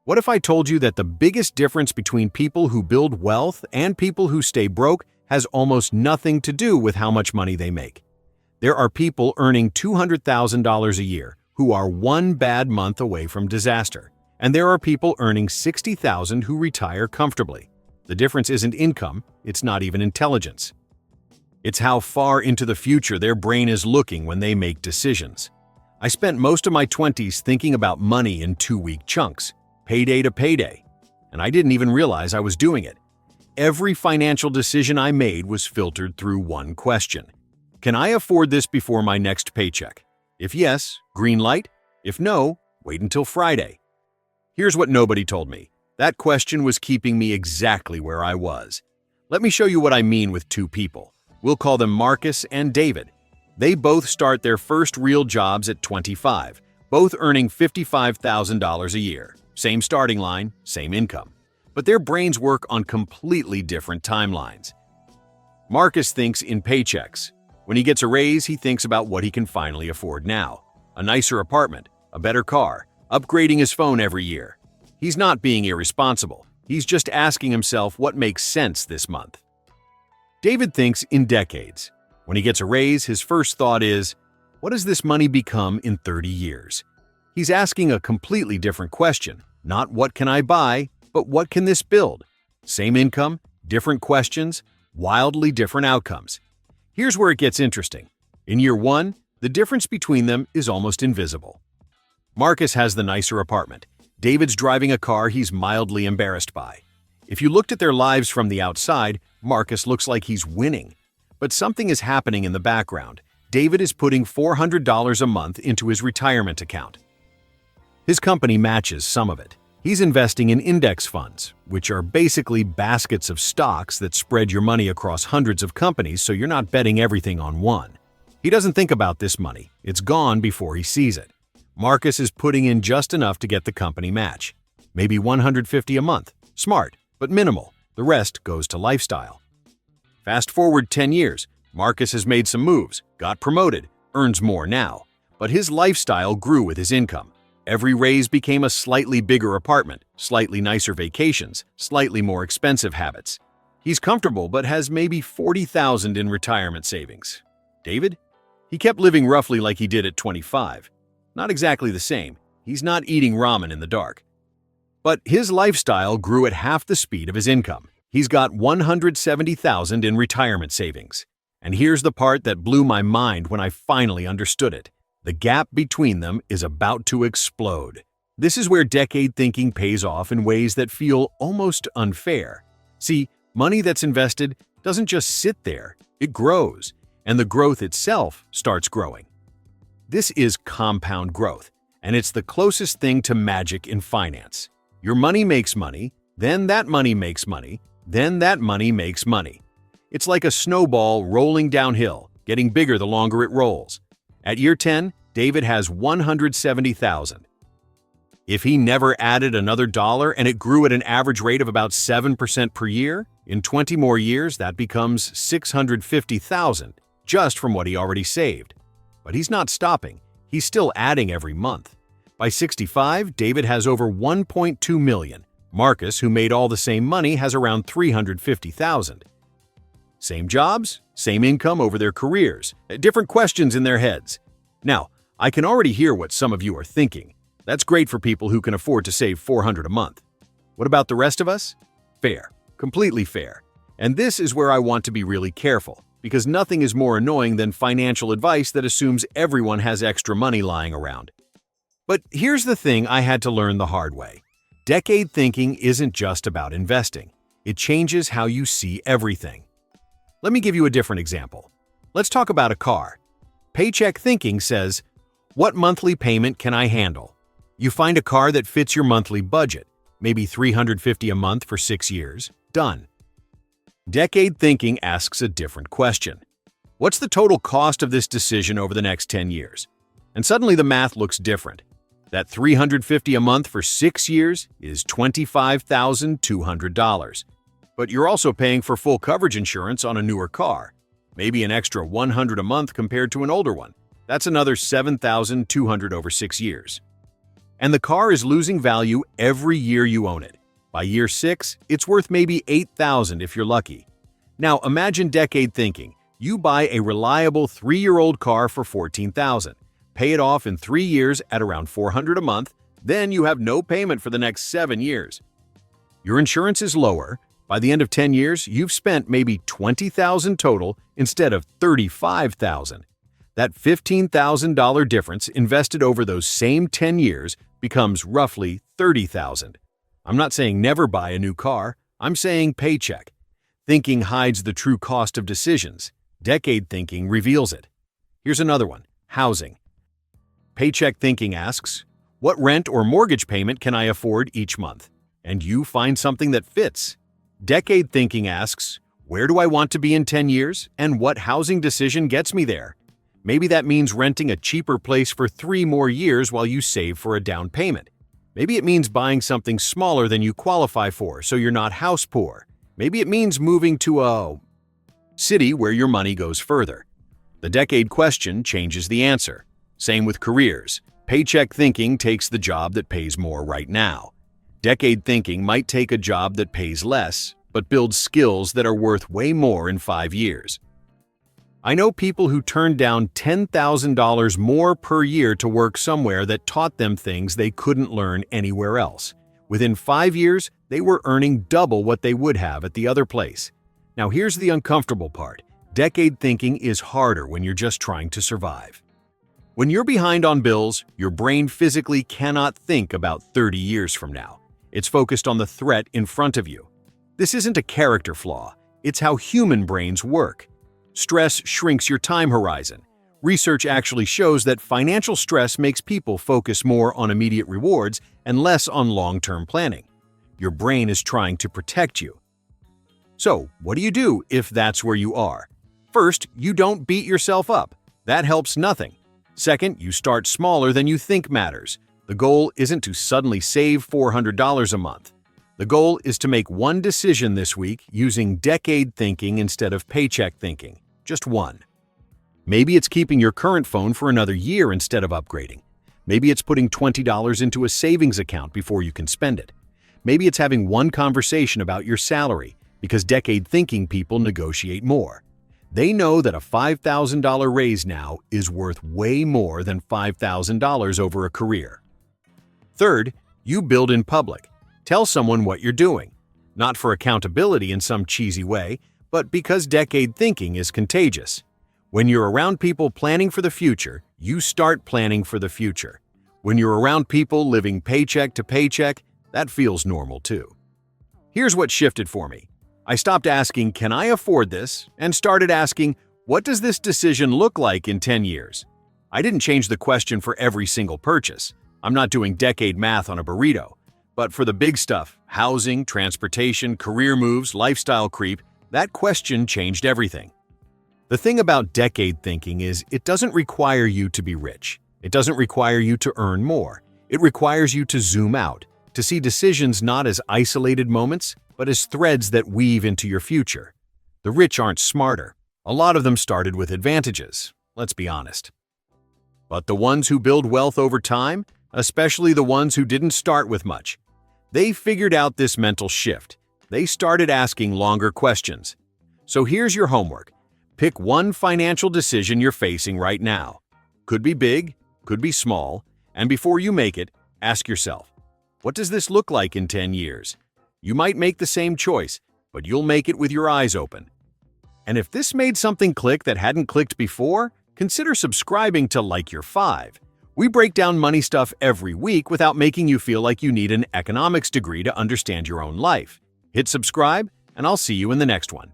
What if I told you that the biggest difference between people who build wealth and people who stay broke has almost nothing to do with how much money they make? There are people earning $200,000 a year who are one bad month away from disaster, and there are people earning $60,000 who retire comfortably. The difference isn't income, it's not even intelligence. It's how far into the future their brain is looking when they make decisions. I spent most of my 20s thinking about money in 2-week chunks, payday to payday, and I didn't even realize I was doing it. Every financial decision I made was filtered through one question. Can I afford this before my next paycheck? If yes, green light. If no, wait until Friday. Here's what nobody told me. That question was keeping me exactly where I was. Let me show you what I mean with two people. We'll call them Marcus and David. They both start their first real jobs at 25, both earning $55,000 a year. Same starting line, same income. But their brains work on completely different timelines. Marcus thinks in paychecks. When he gets a raise, he thinks about what he can finally afford now. A nicer apartment, a better car, upgrading his phone every year. He's not being irresponsible. He's just asking himself what makes sense this month. David thinks in decades. When he gets a raise, his first thought is, what does this money become in 30 years? He's asking a completely different question. Not what can I buy, but what can this build? Same income, different questions, wildly different outcomes. Here's where it gets interesting. In year one, the difference between them is almost invisible. Marcus has the nicer apartment. David's driving a car he's mildly embarrassed by. If you looked at their lives from the outside, Marcus looks like he's winning. But something is happening in the background. David is putting $400 a month into his retirement account. His company matches some of it. He's investing in index funds, which are basically baskets of stocks that spread your money across hundreds of companies so you're not betting everything on one. He doesn't think about this money. It's gone before he sees it. Marcus is putting in just enough to get the company match. Maybe $150 a month. Smart, but minimal. The rest goes to lifestyle. Fast forward 10 years. Marcus has made some moves, got promoted, earns more now. But his lifestyle grew with his income. Every raise became a slightly bigger apartment, slightly nicer vacations, slightly more expensive habits. He's comfortable but has maybe $40,000 in retirement savings. David? He kept living roughly like he did at 25. Not exactly the same. He's not eating ramen in the dark. But his lifestyle grew at half the speed of his income. He's got $170,000 in retirement savings. And here's the part that blew my mind when I finally understood it. The gap between them is about to explode. This is where decade thinking pays off in ways that feel almost unfair. See, money that's invested doesn't just sit there, it grows, and the growth itself starts growing. This is compound growth, and it's the closest thing to magic in finance. Your money makes money, then that money makes money, then that money makes money. It's like a snowball rolling downhill, getting bigger the longer it rolls. At year 10, David has $170,000. If he never added another dollar and it grew at an average rate of about 7% per year, in 20 more years that becomes $650,000 just from what he already saved. But he's not stopping. He's still adding every month. By 65, David has over $1.2 million. Marcus, who made all the same money, has around $350,000. Same jobs, same income over their careers, different questions in their heads. Now, I can already hear what some of you are thinking. That's great for people who can afford to save $400 a month. What about the rest of us? Fair, completely fair. And this is where I want to be really careful, because nothing is more annoying than financial advice that assumes everyone has extra money lying around. But here's the thing I had to learn the hard way. Decade thinking isn't just about investing. It changes how you see everything. Let me give you a different example. Let's talk about a car. Paycheck thinking says, what monthly payment can I handle? You find a car that fits your monthly budget, maybe $350 a month for 6 years. Done. Decade thinking asks a different question. What's the total cost of this decision over the next 10 years? And suddenly the math looks different. That $350 a month for 6 years is $25,200. But you're also paying for full coverage insurance on a newer car, maybe an extra $100 a month compared to an older one. That's another $7,200 over 6 years. And the car is losing value every year you own it. By year 6, it's worth maybe $8,000 if you're lucky. Now imagine decade thinking. You buy a reliable 3-year-old car for $14,000, pay it off in 3 years at around $400 a month, then you have no payment for the next 7 years. Your insurance is lower. By the end of 10 years, you've spent maybe $20,000 total instead of $35,000. That $15,000 difference invested over those same 10 years becomes roughly $30,000. I'm not saying never buy a new car, I'm saying paycheck. Thinking hides the true cost of decisions. Decade thinking reveals it. Here's another one, housing. Paycheck thinking asks, what rent or mortgage payment can I afford each month? And you find something that fits. Decade thinking asks, where do I want to be in 10 years and what housing decision gets me there? Maybe that means renting a cheaper place for 3 more years while you save for a down payment. Maybe it means buying something smaller than you qualify for so you're not house poor. Maybe it means moving to a city where your money goes further. The decade question changes the answer. Same with careers. Paycheck thinking takes the job that pays more right now. Decade thinking might take a job that pays less, but builds skills that are worth way more in 5 years. I know people who turned down $10,000 more per year to work somewhere that taught them things they couldn't learn anywhere else. Within 5 years, they were earning double what they would have at the other place. Now here's the uncomfortable part. Decade thinking is harder when you're just trying to survive. When you're behind on bills, your brain physically cannot think about 30 years from now. It's focused on the threat in front of you. This isn't a character flaw, it's how human brains work. Stress shrinks your time horizon. Research actually shows that financial stress makes people focus more on immediate rewards and less on long-term planning. Your brain is trying to protect you. So, what do you do if that's where you are? First, you don't beat yourself up. That helps nothing. Second, you start smaller than you think matters. The goal isn't to suddenly save $400 a month. The goal is to make one decision this week using decade thinking instead of paycheck thinking. Just one. Maybe it's keeping your current phone for another year instead of upgrading. Maybe it's putting $20 into a savings account before you can spend it. Maybe it's having one conversation about your salary, because decade thinking people negotiate more. They know that a $5,000 raise now is worth way more than $5,000 over a career. Third, you build in public. Tell someone what you're doing. Not for accountability in some cheesy way, but because decade thinking is contagious. When you're around people planning for the future, you start planning for the future. When you're around people living paycheck to paycheck, that feels normal too. Here's what shifted for me. I stopped asking, can I afford this? And started asking, what does this decision look like in 10 years? I didn't change the question for every single purchase. I'm not doing decade math on a burrito. But for the big stuff, housing, transportation, career moves, lifestyle creep, that question changed everything. The thing about decade thinking is it doesn't require you to be rich. It doesn't require you to earn more. It requires you to zoom out, to see decisions not as isolated moments, but as threads that weave into your future. The rich aren't smarter. A lot of them started with advantages, let's be honest. But the ones who build wealth over time, especially the ones who didn't start with much, they figured out this mental shift. They started asking longer questions. So here's your homework. Pick one financial decision you're facing right now. Could be big, could be small, and before you make it, ask yourself, what does this look like in 10 years? You might make the same choice, but you'll make it with your eyes open. And if this made something click that hadn't clicked before, consider subscribing to Like Your 5. We break down money stuff every week without making you feel like you need an economics degree to understand your own life. Hit subscribe, and I'll see you in the next one.